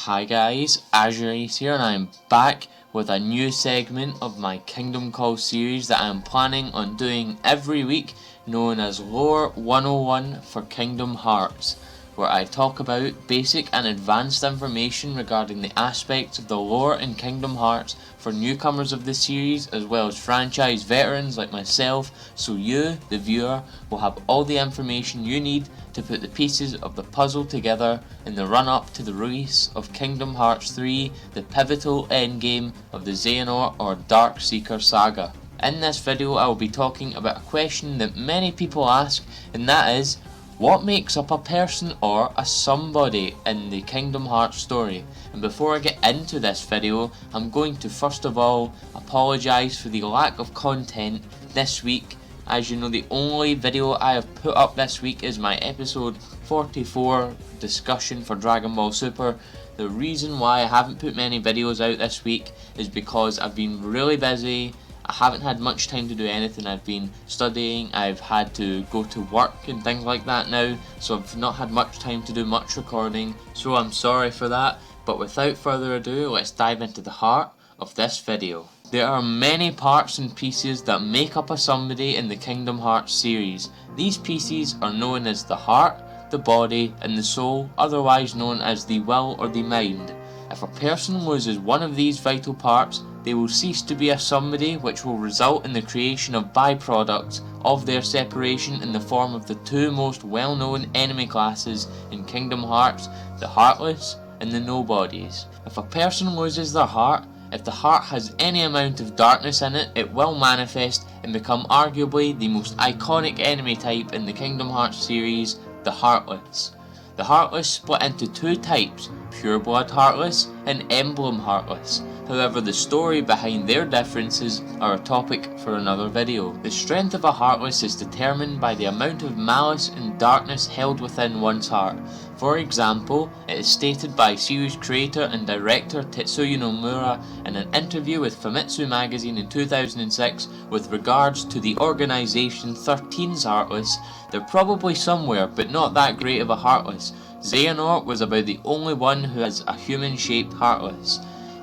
Hi guys, Azure Ace here, and I am back with a new segment of my Kingdom Call series that I am planning on doing every week, known as Lore 101 for Kingdom Hearts, where I talk about basic and advanced information regarding the aspects of the lore in Kingdom Hearts for newcomers of the series, as well as franchise veterans like myself, so you, the viewer, will have all the information you need to put the pieces of the puzzle together in the run-up to the release of Kingdom Hearts 3, the pivotal endgame of the Xehanort or Dark Seeker saga. In this video I will be talking about a question that many people ask, and that is, what makes up a person or a somebody in the Kingdom Hearts story? And before I get into this video, I'm going to first of all apologise for the lack of content this week. As you know, the only video I have put up this week is my episode 44 discussion for Dragon Ball Super. The reason why I haven't put many videos out this week is because I've been really busy. I haven't had much time to do anything. I've been studying, I've had to go to work and things like that now, so I've not had much time to do much recording, so I'm sorry for that. But without further ado, let's dive into the heart of this video. There are many parts and pieces that make up a somebody in the Kingdom Hearts series. These pieces are known as the heart, the body, and the soul, otherwise known as the will or the mind. If a person loses one of these vital parts, they will cease to be a somebody, which will result in the creation of byproducts of their separation in the form of the two most well-known enemy classes in Kingdom Hearts, the Heartless and the Nobodies. If a person loses their heart, if the heart has any amount of darkness in it, it will manifest and become arguably the most iconic enemy type in the Kingdom Hearts series, the Heartless. The Heartless split into two types, Pure Blood Heartless and Emblem Heartless. However, the story behind their differences are a topic for another video. The strength of a Heartless is determined by the amount of malice and darkness held within one's heart. For example, it is stated by series creator and director Tetsuya Nomura in an interview with Famitsu magazine in 2006 with regards to the Organization 13's Heartless. They're probably somewhere, but not that great of a Heartless. Xehanort was about the only one who has a human-shaped Heartless.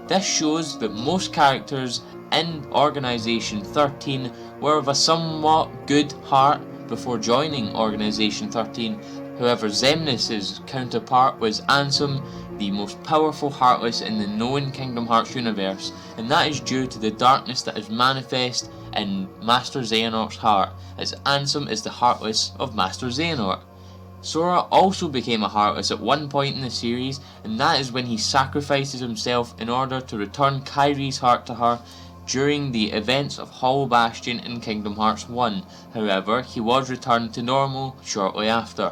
This shows that most characters in Organization 13 were of a somewhat good heart before joining Organization 13. However, Xemnas' counterpart was Ansem, the most powerful Heartless in the known Kingdom Hearts universe, and that is due to the darkness that is manifest in Master Xehanort's heart, as Ansem is the Heartless of Master Xehanort. Sora also became a Heartless at one point in the series, and that is when he sacrifices himself in order to return Kairi's heart to her during the events of Hollow Bastion in Kingdom Hearts 1. However, he was returned to normal shortly after.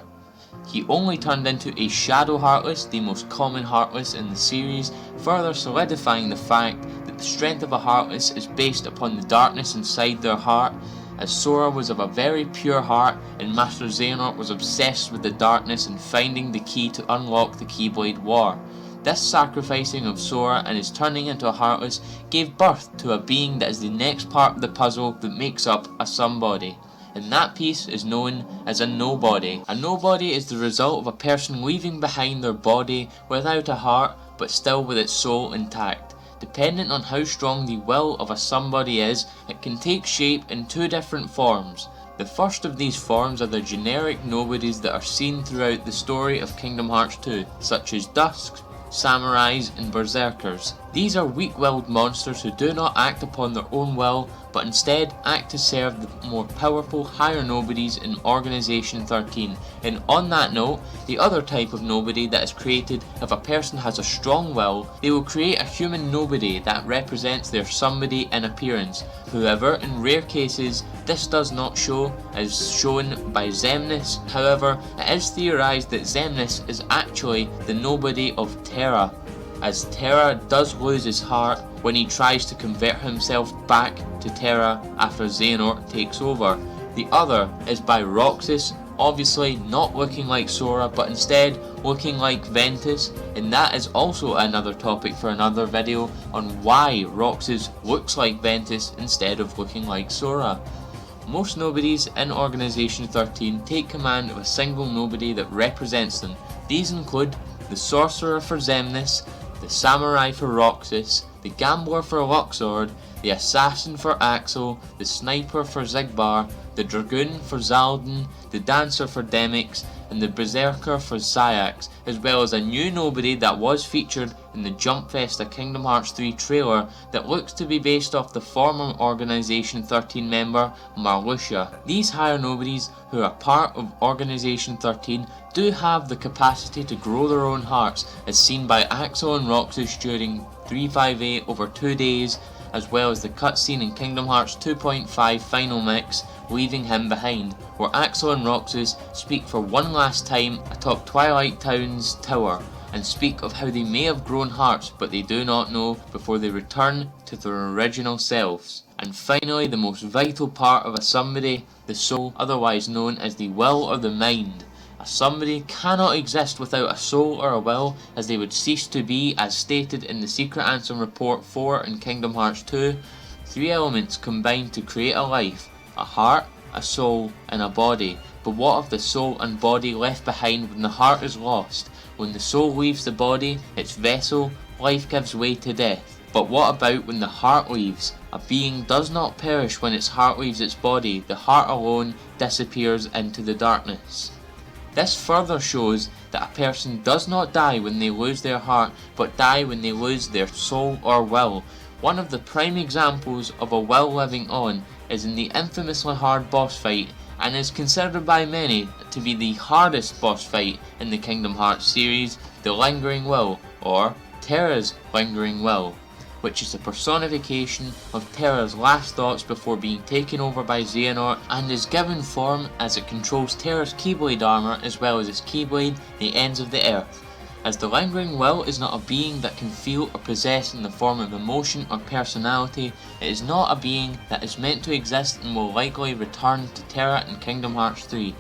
He only turned into a Shadow Heartless, the most common Heartless in the series, further solidifying the fact that the strength of a Heartless is based upon the darkness inside their heart, as Sora was of a very pure heart and Master Xehanort was obsessed with the darkness and finding the key to unlock the Keyblade War. This sacrificing of Sora and his turning into a Heartless gave birth to a being that is the next part of the puzzle that makes up a somebody, and that piece is known as a nobody. A nobody is the result of a person leaving behind their body without a heart but still with its soul intact. Dependent on how strong the will of a somebody is, it can take shape in two different forms. The first of these forms are the generic nobodies that are seen throughout the story of Kingdom Hearts 2, such as Dusks, Samurais and Berserkers. These are weak-willed monsters who do not act upon their own will, but instead act to serve the more powerful higher nobodies in Organization 13. And on that note, the other type of nobody that is created if a person has a strong will, they will create a human nobody that represents their somebody in appearance. However, in rare cases, this does not show, as shown by Xemnas. However, it is theorized that Xemnas is actually the nobody of Terra, as Terra does lose his heart when he tries to convert himself back to Terra after Xehanort takes over. The other is by Roxas, obviously not looking like Sora but instead looking like Ventus, and that is also another topic for another video on why Roxas looks like Ventus instead of looking like Sora. Most nobodies in Organization 13 take command of a single nobody that represents them. These include the sorcerer for Xemnas, the samurai for Roxas, the gambler for Luxord, the assassin for Axel, the sniper for Xigbar, the dragoon for Xaldin, the dancer for Demyx, and the berserker for Sayax, as well as a new nobody that was featured in the Jump Festa Kingdom Hearts 3 trailer that looks to be based off the former Organization 13 member Marluxia. These higher nobodies, who are part of Organization 13, do have the capacity to grow their own hearts, as seen by Axel and Roxas during 358 over 2 days, as well as the cutscene in Kingdom Hearts 2.5 Final Mix, leaving him behind, where Axel and Roxas speak for one last time atop Twilight Town's tower, and speak of how they may have grown hearts but they do not know before they return to their original selves. And finally, the most vital part of a somebody, the soul, otherwise known as the will or the mind. A somebody cannot exist without a soul or a will, as they would cease to be, as stated in the Secret Ansem Report 4 in Kingdom Hearts 2. 3 elements combine to create a life: a heart, a soul, and a body. But what of the soul and body left behind when the heart is lost? When the soul leaves the body, its vessel, life gives way to death. But what about when the heart leaves? A being does not perish when its heart leaves its body. The heart alone disappears into the darkness. This further shows that a person does not die when they lose their heart, but die when they lose their soul or will. One of the prime examples of a will living on is in the infamously hard boss fight, and is considered by many to be the hardest boss fight in the Kingdom Hearts series, the Lingering Will, or Terra's Lingering Will, which is the personification of Terra's last thoughts before being taken over by Xehanort, and is given form as it controls Terra's Keyblade armor as well as his Keyblade, the ends of the earth. As the Lingering Will is not a being that can feel or possess in the form of emotion or personality, it is not a being that is meant to exist and will likely return to Terra in Kingdom Hearts 3.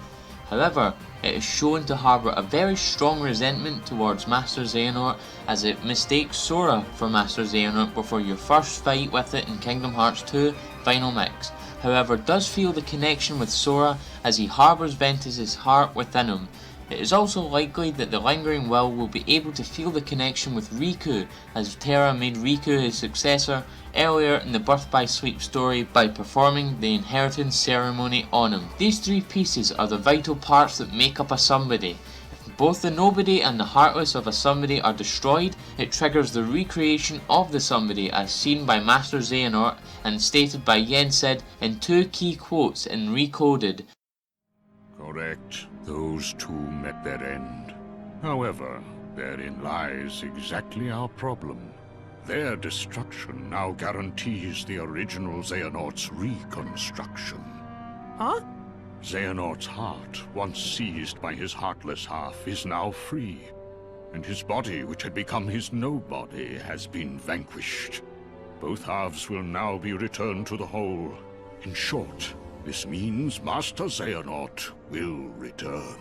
However, it is shown to harbour a very strong resentment towards Master Xehanort, as it mistakes Sora for Master Xehanort before your first fight with it in Kingdom Hearts 2 Final Mix. However, does feel the connection with Sora as he harbours Ventus's heart within him. It is also likely that the Lingering Will be able to feel the connection with Riku, as Terra made Riku his successor earlier in the Birth by Sleep story by performing the inheritance ceremony on him. These 3 pieces are the vital parts that make up a somebody. If both the nobody and the heartless of a somebody are destroyed, it triggers the recreation of the somebody, as seen by Master Xehanort and stated by Yen Sid in 2 key quotes in Recoded. Correct. Those 2 met their end. However, therein lies exactly our problem. Their destruction now guarantees the original Xehanort's reconstruction. Huh? Xehanort's heart, once seized by his heartless half, is now free, and his body, which had become his nobody, has been vanquished. Both halves will now be returned to the whole. In short, this means Master Xehanort will return.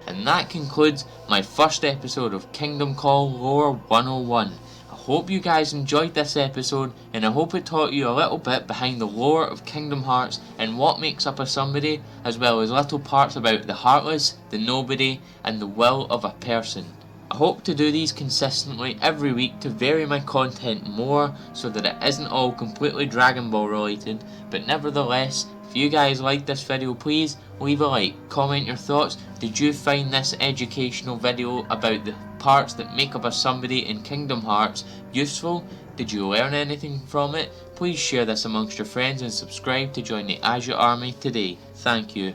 And that concludes my first episode of Kingdom Call Lore 101. I hope you guys enjoyed this episode, and I hope it taught you a little bit behind the lore of Kingdom Hearts and what makes up a somebody, as well as little parts about the heartless, the nobody, and the will of a person. I hope to do these consistently every week to vary my content more so that it isn't all completely Dragon Ball related, but nevertheless, if you guys like this video, please leave a like, comment your thoughts. Did you find this educational video about the parts that make up a somebody in Kingdom Hearts useful? Did you learn anything from it? Please share this amongst your friends and subscribe to join the Azure Army today. Thank you.